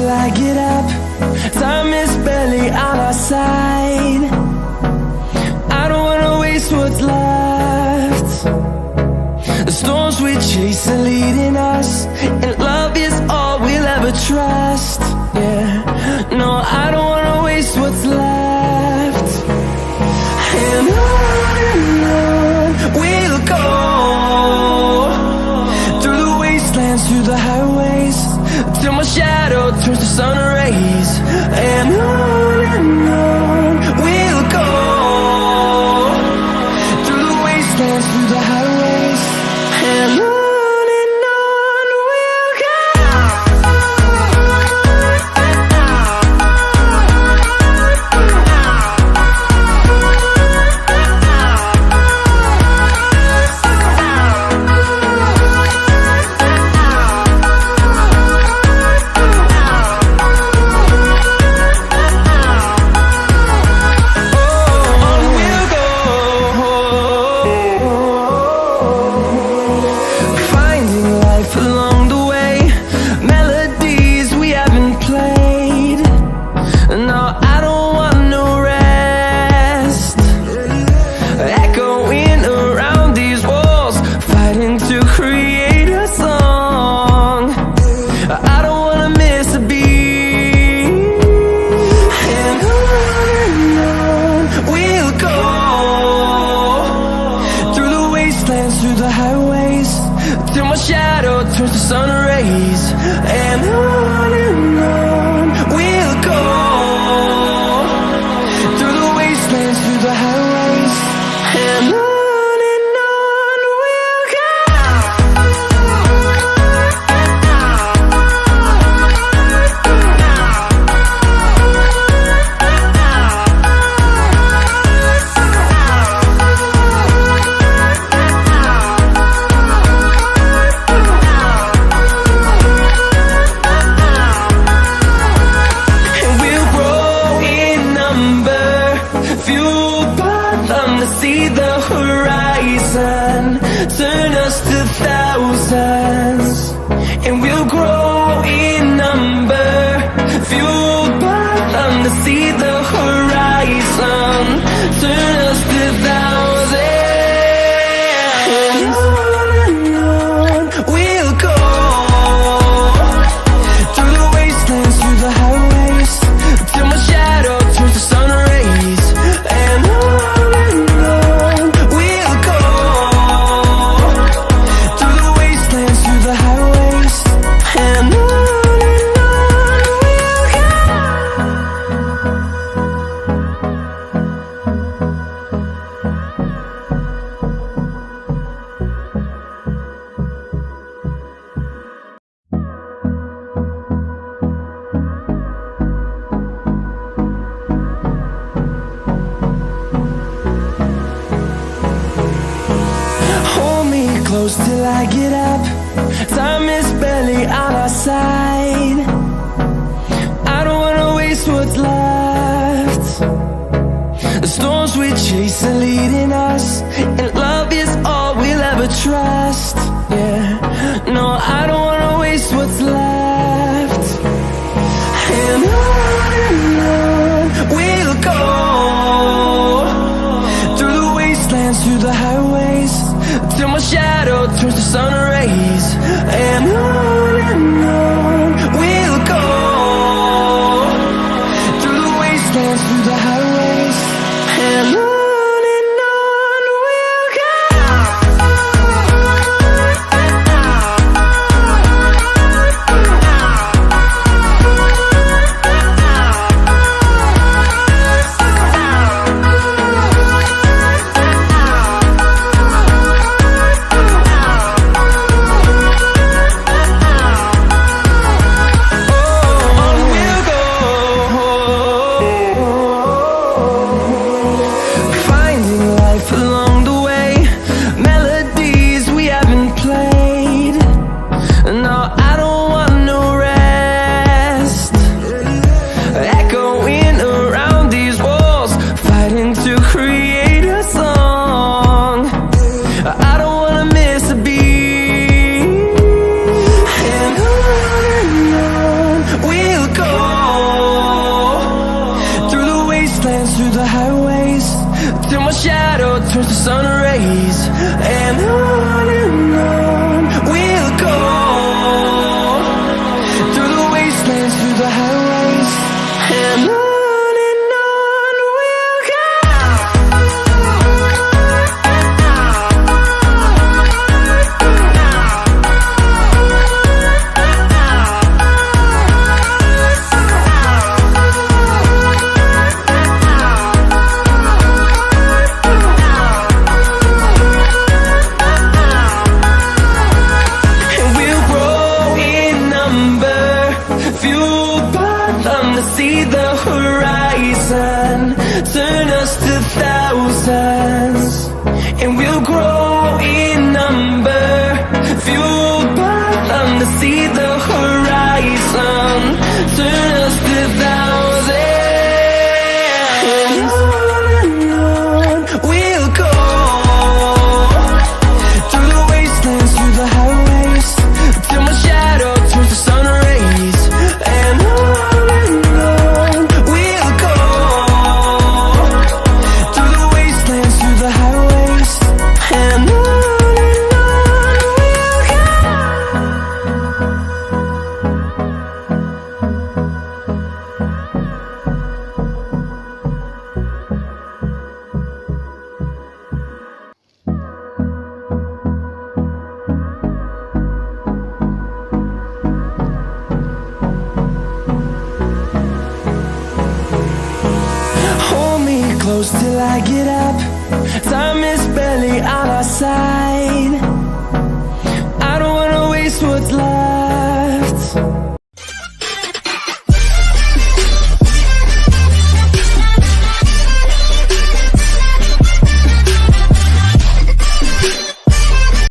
till I get up. Time is barely on our side. I don't wanna waste what's left. The storms we chase are leading us, and love is all we'll ever trust. Yeah, no, I don't wanna waste what's left. And on we'll go, through the wastelands, through the highways, till my shadow turns to sun rays. And on we'll go, through the wastelands, through the highways, and on. Through the highways, till my shadow turns to sun rays. And on we'll go, through the wastelands, through the highways, and on. See the horizon, turn us to thousands, and we'll grow in number, fueled by them to see the horizon, turn us to thousands. And on we'll go, through the wastelands, through the highways, till my shadow turns to sun rays. And close till I get up. Time is barely on our side. I don't wanna waste what's left. The storms we chase are leading us, and love is all we'll ever trust. Yeah, no, I don't wanna waste what's left. And on we'll go, through the wastelands, through the highways, till my shadow turns to sun rays. And on we'll go, through the wastelands, through the highways, and on. We'll go. see the horizon, turn us to thousands, and we'll grow in number, fueled by them to see the horizon, turn us to thousands, and on we'll go, through the wastelands, through the highways, till my shadow turns to sun rays, and on we'll go, through the wastelands, through the highways, and on we'll go. Hold me close till I get up. Time is barely on our side. I don't wanna waste what's left.